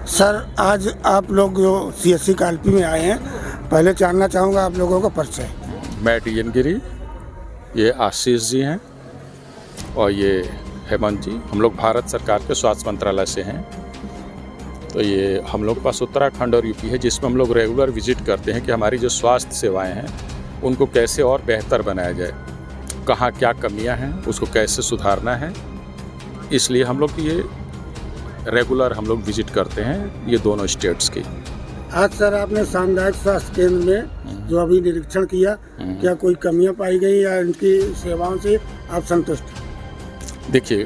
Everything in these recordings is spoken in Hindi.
सर, आज आप लोग जो CSC कालपी में आए हैं, पहले जानना चाहूँगा आप लोगों का परिचय। मैं टी.एन. गिरी, ये आशीष जी हैं और ये हेमंत जी। हम लोग भारत सरकार के स्वास्थ्य मंत्रालय से हैं। तो ये हम लोग पास उत्तराखंड और यूपी है, जिसमें हम लोग रेगुलर विजिट करते हैं कि हमारी जो स्वास्थ्य सेवाएं हैं उनको कैसे और बेहतर बनाया जाए, कहाँ क्या कमियां हैं, उसको कैसे सुधारना है। इसलिए हम लोग ये रेगुलर हम लोग विजिट करते हैं ये दोनों स्टेट्स की। आज सर आपने सामुदायिक स्वास्थ्य केंद्र में जो अभी निरीक्षण किया, क्या कोई कमियां पाई गई या इनकी सेवाओं से आप संतुष्ट? देखिए,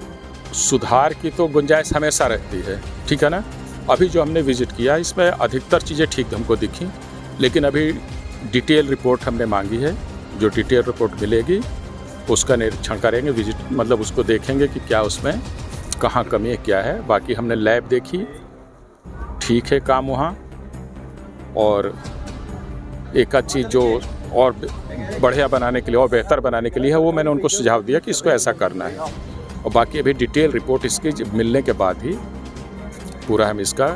सुधार की तो गुंजाइश हमेशा रहती है, ठीक है ना। अभी जो हमने विजिट किया इसमें अधिकतर चीज़ें ठीक हमको दिखी, लेकिन अभी डिटेल रिपोर्ट हमने मांगी है। जो डिटेल रिपोर्ट मिलेगी उसका निरीक्षण करेंगे, विजिट मतलब उसको देखेंगे कि क्या उसमें कहाँ कमी है, क्या है। बाकी हमने लैब देखी, ठीक है काम वहाँ। और एक आध चीज़ जो और बढ़िया बनाने के लिए और बेहतर बनाने के लिए है, वो मैंने उनको सुझाव दिया कि इसको ऐसा करना है। और बाकी अभी डिटेल रिपोर्ट इसकी मिलने के बाद ही पूरा हम इसका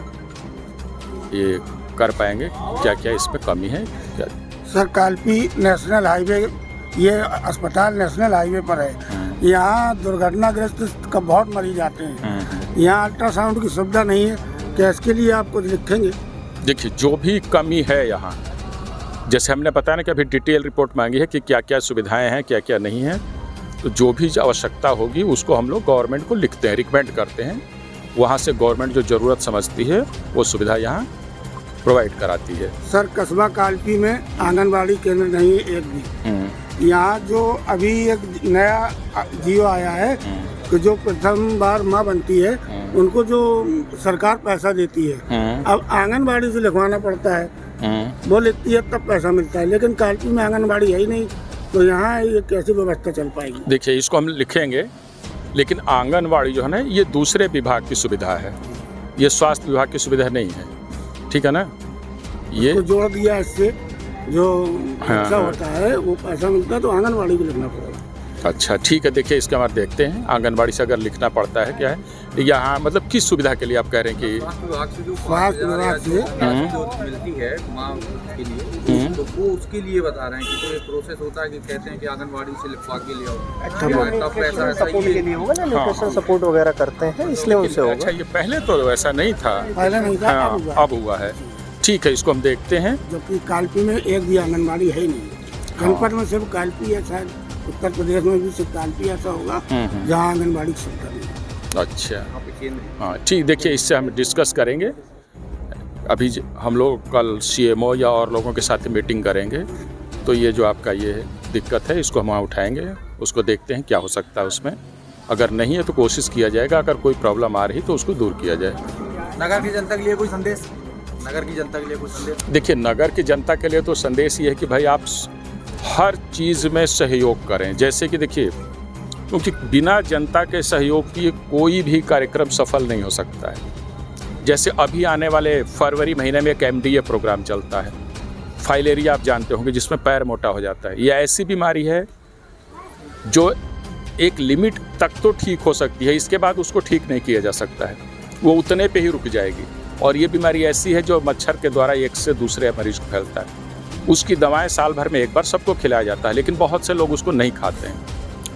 ये कर पाएंगे क्या क्या इसमें कमी है क्या। सर, कालपी नेशनल हाईवे, ये अस्पताल नेशनल हाईवे पर है। यहाँ दुर्घटनाग्रस्त का बहुत मरीज आते हैं। यहाँ अल्ट्रासाउंड की सुविधा नहीं है, क्या इसके लिए आप कुछ लिखेंगे? देखिए, जो भी कमी है यहाँ, जैसे हमने बताया ना कि अभी डिटेल रिपोर्ट मांगी है कि क्या क्या सुविधाएं हैं, क्या क्या नहीं है। तो जो भी आवश्यकता होगी उसको हम लोग गवर्नमेंट को लिखते हैं, रिकमेंड करते हैं। वहाँ से गवर्नमेंट जो ज़रूरत समझती है वो सुविधा यहाँ प्रोवाइड कराती है। सर, कस्बा कालपी में आंगनबाड़ी केंद्र नहीं है एक भी। यहाँ जो अभी एक नया जियो आया है कि जो प्रथम बार माँ बनती है उनको जो सरकार पैसा देती है, अब आंगनबाड़ी से लिखवाना पड़ता है। वो लिखती है तब पैसा मिलता है, लेकिन कालपी में आंगनबाड़ी है ही नहीं, तो यहाँ ये कैसी व्यवस्था चल पाएगी? देखिए, इसको हम लिखेंगे, लेकिन आंगनबाड़ी जो है ना, ये दूसरे विभाग की सुविधा है, ये स्वास्थ्य विभाग की सुविधा नहीं है, ठीक है ना। ये जोड़ दिया इससे जो पैसा होता है वो पैसा मिलता है, तो आंगनबाड़ी को लिखना पड़ेगा। अच्छा, ठीक है। देखिए, इसके बाद देखते हैं आंगनबाड़ी से अगर लिखना पड़ता है क्या है यहाँ, मतलब किस सुविधा के लिए आप कह रहे हैं कि स्वास्थ्य विभाग से मिलती है माँ के लिए, तो वो उसके लिए बता रहे हैं कि जो एक प्रोसेस होता है कि कहते हैं कि आंगनबाड़ी से लिखवा के ले आओ, सपोर्ट के लिए होगा ना, न्यूट्रिशन सपोर्ट वगैरह करते हैं, इसलिए उनसे होगा। अच्छा, ये पहले तो ऐसा नहीं था, पहले नहीं था, अब हुआ है। ठीक है, इसको हम देखते हैं। जबकि कालपी में एक भी आंगनबाड़ी है ही नहीं, जनपद में सिर्फ कालपी है, शायद उत्तर प्रदेश में भी सिर्फ कालपी ऐसा होगा जहाँ आंगनबाड़ी की सुविधा नहीं। अच्छा, हाँ ठीक। देखिए, इससे हम डिस्कस करेंगे। अभी हम लोग कल CMO या और लोगों के साथ मीटिंग करेंगे, तो ये जो आपका ये दिक्कत है इसको हम वहाँ उठाएंगे, उसको देखते हैं क्या हो सकता है उसमें। अगर नहीं है तो कोशिश किया जाएगा, अगर कोई प्रॉब्लम आ रही तो उसको दूर किया जाए। नगर की जनता के लिए कोई संदेश? नगर की जनता के लिए कोई संदेश? देखिए, नगर की जनता के लिए तो संदेश ये है कि भाई आप हर चीज़ में सहयोग करें। जैसे कि देखिए, क्योंकि बिना जनता के सहयोग की कोई भी कार्यक्रम सफल नहीं हो सकता है। जैसे अभी आने वाले फरवरी महीने में एक MDA प्रोग्राम चलता है, फाइलेरिया आप जानते होंगे, जिसमें पैर मोटा हो जाता है। यह ऐसी बीमारी है जो एक लिमिट तक तो ठीक हो सकती है, इसके बाद उसको ठीक नहीं किया जा सकता है, वो उतने पे ही रुक जाएगी। और ये बीमारी ऐसी है जो मच्छर के द्वारा एक से दूसरे मरीज को फैलता है। उसकी दवाएं साल भर में एक बार सबको खिलाया जाता है, लेकिन बहुत से लोग उसको नहीं खाते हैं,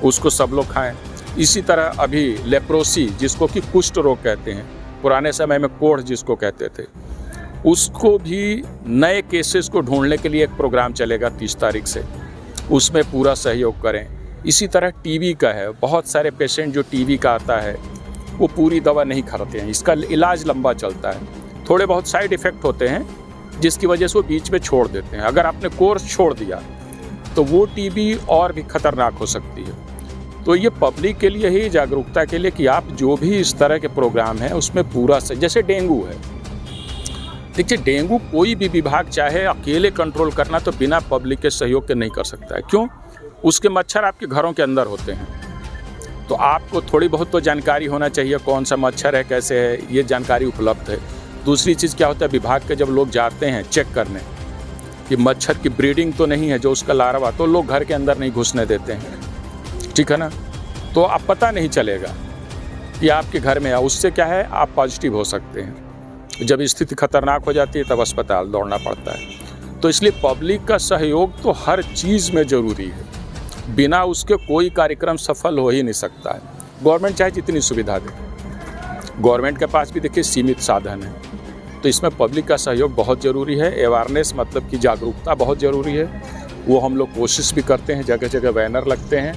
उसको सब लोग खाएं। इसी तरह अभी लेप्रोसी, जिसको कि कुष्ठ रोग कहते हैं, पुराने समय में कोढ़ जिसको कहते थे, उसको भी नए केसेस को ढूंढने के लिए एक प्रोग्राम चलेगा 30 तारीख से, उसमें पूरा सहयोग करें। इसी तरह TB का है, बहुत सारे पेशेंट जो TB का आता है वो पूरी दवा नहीं खाते हैं, इसका इलाज लंबा चलता है, थोड़े बहुत साइड इफ़ेक्ट होते हैं जिसकी वजह से वो बीच में छोड़ देते हैं। अगर आपने कोर्स छोड़ दिया तो वो TB और भी खतरनाक हो सकती है। तो ये पब्लिक के लिए ही जागरूकता के लिए कि आप जो भी इस तरह के प्रोग्राम हैं उसमें पूरा से, जैसे डेंगू है, देखिए डेंगू कोई भी विभाग चाहे अकेले कंट्रोल करना तो बिना पब्लिक के सहयोग के नहीं कर सकता है। क्यों? उसके मच्छर आपके घरों के अंदर होते हैं, तो आपको थोड़ी बहुत तो जानकारी होना चाहिए कौन सा मच्छर है, कैसे है, ये जानकारी उपलब्ध है। दूसरी चीज़ क्या होता है, विभाग के जब लोग जाते हैं चेक करने कि मच्छर की ब्रीडिंग तो नहीं है, जो उसका लार्वा, तो लोग घर के अंदर नहीं घुसने देते हैं, ठीक है ना। तो आप पता नहीं चलेगा कि आपके घर में है, उससे क्या है आप पॉजिटिव हो सकते हैं। जब स्थिति खतरनाक हो जाती है तब अस्पताल दौड़ना पड़ता है। तो इसलिए पब्लिक का सहयोग तो हर चीज़ में ज़रूरी है, बिना उसके कोई कार्यक्रम सफल हो ही नहीं सकता है। गवर्नमेंट चाहे जितनी सुविधा दे, गवर्नमेंट के पास भी देखिए सीमित साधन है, तो इसमें पब्लिक का सहयोग बहुत ज़रूरी है। अवेयरनेस मतलब कि जागरूकता बहुत ज़रूरी है, वो हम लोग कोशिश भी करते हैं, जगह जगह बैनर लगते हैं,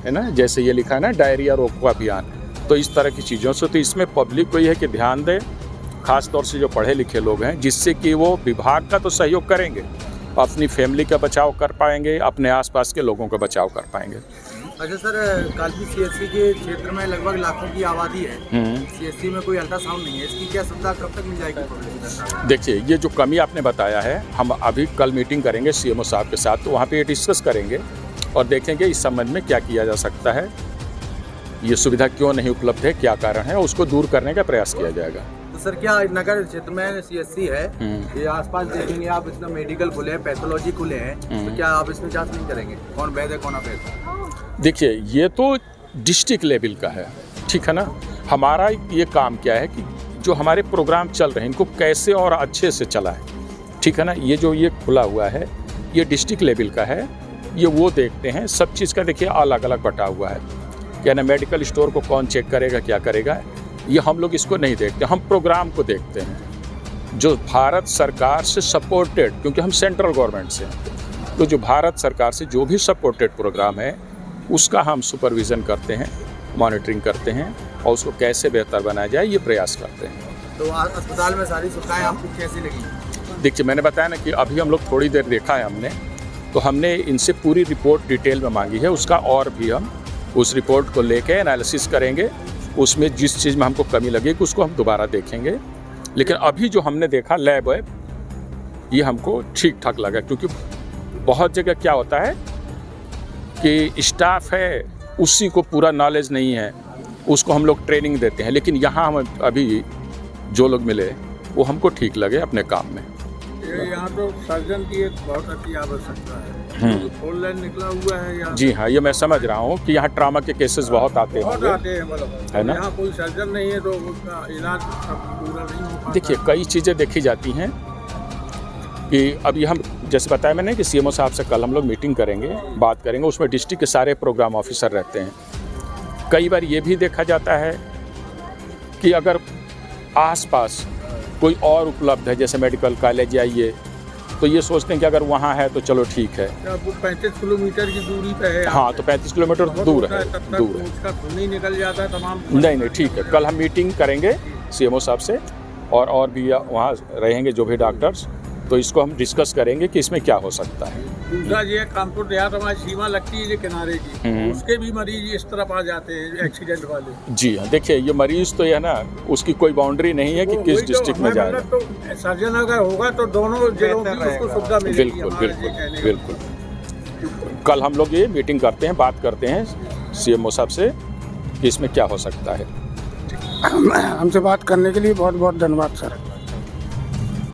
है ना, जैसे ये लिखा है ना डायरिया रोको अभियान, तो इस तरह की चीज़ों से। तो इसमें पब्लिक को ये है कि ध्यान दें, ख़ास तौर से जो पढ़े लिखे लोग हैं, जिससे कि वो विभाग का तो सहयोग करेंगे, अपनी फैमिली का बचाव कर पाएंगे, अपने आसपास के लोगों का बचाव कर पाएंगे। अच्छा सर, कालपी सीएससी के क्षेत्र में लगभग लाखों की आबादी है, सीएससी में कोई अल्ट्रासाउंड नहीं है, इसकी क्या सुविधा कब तक मिल जाएगी? देखिए, ये जो कमी आपने बताया है, हम अभी कल मीटिंग करेंगे सीएमओ साहब के साथ, तो वहाँ पे ये डिस्कस करेंगे और देखेंगे इस संबंध में क्या किया जा सकता है, ये सुविधा क्यों नहीं उपलब्ध है, क्या कारण है, उसको दूर करने का प्रयास किया जाएगा। तो सर, क्या नगर क्षेत्र में सीएससी है, ये आसपास देखेंगे आप, इसमें मेडिकल खुले हैं, पैथोलॉजी खुले हैं, तो क्या आप इसमें जांच नहीं करेंगे कौन वैध है कौन अवैध है? देखिए, ये तो डिस्ट्रिक्ट लेवल का है, ठीक है ना। हमारा ये काम क्या है कि जो हमारे प्रोग्राम चल रहे हैं इनको कैसे और अच्छे से चलाएं, ठीक है ना। ये जो ये खुला हुआ है ये डिस्ट्रिक्ट लेवल का है, ये वो देखते हैं। सब चीज़ का देखिए अलग अलग बटा हुआ है, क्या ना, मेडिकल स्टोर को कौन चेक करेगा, क्या करेगा, ये हम लोग इसको नहीं देखते, हम प्रोग्राम को देखते हैं जो भारत सरकार से सपोर्टेड, क्योंकि हम सेंट्रल गवर्नमेंट से हैं, तो जो भारत सरकार से जो भी सपोर्टेड प्रोग्राम है उसका हम सुपरविज़न करते हैं, मॉनिटरिंग करते हैं और उसको कैसे बेहतर बनाया जाए ये प्रयास करते हैं। तो अस्पताल में सारी सुविधाएं आपको कैसी लगी? देखिए, मैंने बताया ना कि अभी हम लोग थोड़ी देर देखा है हमने, तो हमने इनसे पूरी रिपोर्ट डिटेल में मांगी है, उसका और भी हम उस रिपोर्ट को लेके एनालिसिस करेंगे, उसमें जिस चीज़ में हमको कमी लगेगी उसको हम दोबारा देखेंगे। लेकिन अभी जो हमने देखा लैब वैब, ये हमको ठीक ठाक लगा, क्योंकि बहुत जगह क्या होता है कि स्टाफ है उसी को पूरा नॉलेज नहीं है, उसको हम लोग ट्रेनिंग देते हैं, लेकिन यहाँ हम अभी जो लोग मिले वो हमको ठीक लगे अपने काम में। यहाँ तो सर्जन की एक बहुत अच्छी आवश्यकता है, फोन लाइन निकला हुआ है यहाँ। जी हाँ, ये मैं समझ रहा हूँ कि यहाँ ट्रामा के केसेस बहुत आते हैं, मतलब है ना। यहाँ कोई सर्जन नहीं है तो उसका इलाज पूरा नहीं हो पाता। देखिए, कई चीज़ें देखी जाती हैं कि अभी हम जैसे बताया मैंने कि सीएमओ साहब से कल हम लोग मीटिंग करेंगे, बात करेंगे, उसमें डिस्ट्रिक्ट के सारे प्रोग्राम ऑफिसर रहते हैं। कई बार ये भी देखा जाता है कि अगर आसपास कोई और उपलब्ध है, जैसे मेडिकल कॉलेज या ये, तो ये सोचते हैं कि अगर वहाँ है तो चलो ठीक है। 35 किलोमीटर की दूरी पे है। हाँ, तो 35 किलोमीटर दूर है, दूर है। उसका खून ही निकल जाता है तमाम। नहीं, ठीक है, कल हम मीटिंग करेंगे सीएमओ साहब से और भी वहाँ रहेंगे जो भी डॉक्टर्स, तो इसको हम डिस्कस करेंगे कि इसमें क्या हो सकता है। दूसरा ये कानपुर देहात हमारी सीमा लगती है ये किनारे की, उसके भी मरीज इस तरफ आ जाते हैं एक्सीडेंट वाले। जी हाँ, देखिए, ये मरीज तो ये है ना, उसकी कोई बाउंड्री नहीं है कि किस डिस्ट्रिक्ट में जाएगा। तो सर्जन अगर होगा तो दोनों जिलों की उसको सुविधा मिलेगी। बिल्कुल बिल्कुल बिल्कुल। कल हम लोग ये मीटिंग करते हैं, बात करते हैं सीएमओ साहब से कि इसमें क्या हो सकता है। हमसे बात करने के लिए बहुत बहुत धन्यवाद सर।